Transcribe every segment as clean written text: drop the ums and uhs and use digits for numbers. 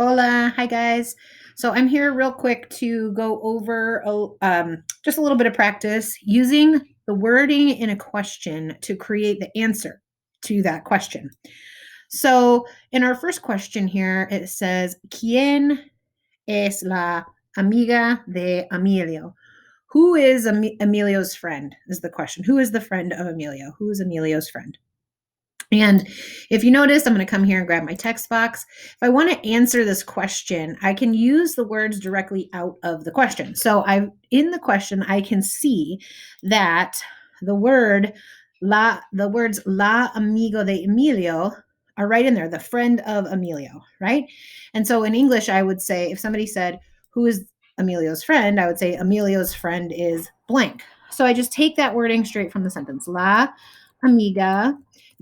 Hola, hi guys. So I'm here real quick to go over just a little bit of practice using the wording in a question to create the answer to that question. So in our first question here, it says, ¿Quién es la amiga de Emilio? Who is Emilio's friend? Is the question. Who is the friend of Emilio? Who is Emilio's friend? And if you notice, I'm going to come here and grab my text box. If I want to answer this question, I can use the words directly out of the question. So in the question, I can see that the words la amigo de Emilio are right in there, the friend of Emilio, right? And so in English, I would say, if somebody said, who is Emilio's friend? I would say Emilio's friend is blank. So I just take that wording straight from the sentence. La amiga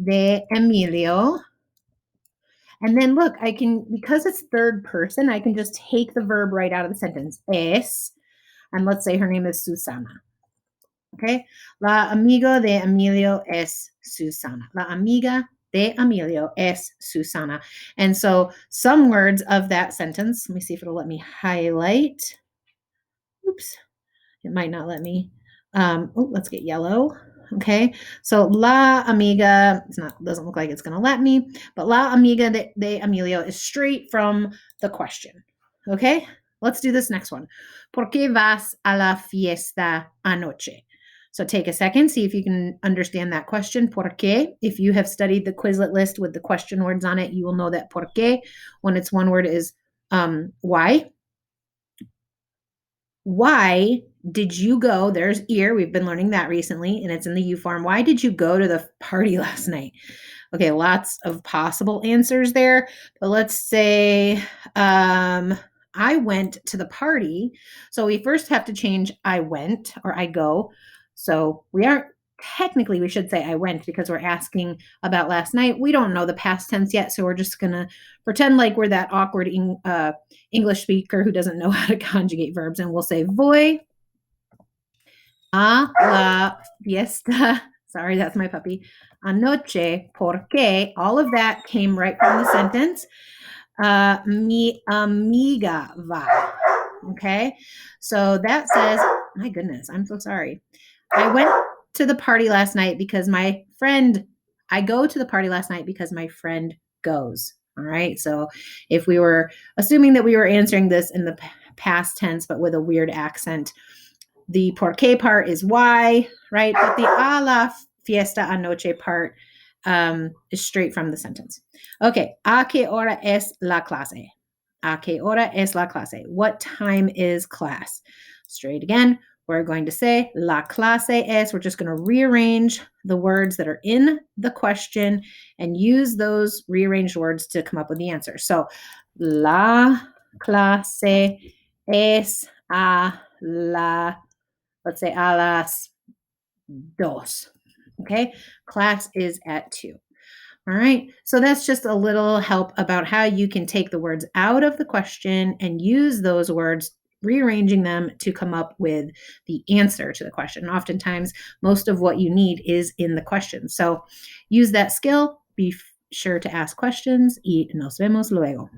de Emilio. And then look, I can, because it's third person, I can just take the verb right out of the sentence. Es, and let's say her name is Susana. Okay. La amiga de Emilio es Susana. La amiga de Emilio es Susana. And so some words of that sentence, let me see if it'll let me highlight. Oops. It might not let me. Let's get yellow. Okay, so la amiga, doesn't look like it's going to let me, but la amiga de Emilio is straight from the question. Okay, let's do this next one. ¿Por qué vas a la fiesta anoche? So take a second, see if you can understand that question. ¿Por qué? If you have studied the Quizlet list with the question words on it, you will know that ¿por qué, when it's one word, is why. Why did you go? There's ir. We've been learning that recently, and it's in the U form. Why did you go to the party last night? Okay, lots of possible answers there. But let's say I went to the party. So we first have to change I went or I go. So we should say I went because we're asking about last night. We don't know the past tense yet, so we're just going to pretend like we're that awkward English speaker who doesn't know how to conjugate verbs, and we'll say voy a la fiesta. Sorry, that's my puppy. Anoche, porque all of that came right from the sentence. Mi amiga va. Okay, so that says, my goodness, I'm so sorry. I went to the party last night because I go to the party last night because my friend goes. All right. So if we were assuming that we were answering this in the past tense, but with a weird accent, the porque part is why, right? But the a la fiesta anoche part is straight from the sentence. Okay. ¿A qué hora es la clase? ¿A qué hora es la clase? What time is class? Straight again. We're going to say la clase es. We're just going to rearrange the words that are in the question and use those rearranged words to come up with the answer. So la clase es a let's say a las dos. Okay, class is at 2. All right, so that's just a little help about how you can take the words out of the question and use those words, rearranging them to come up with the answer to the question. Oftentimes, most of what you need is in the question. So use that skill. Be sure to ask questions y nos vemos luego.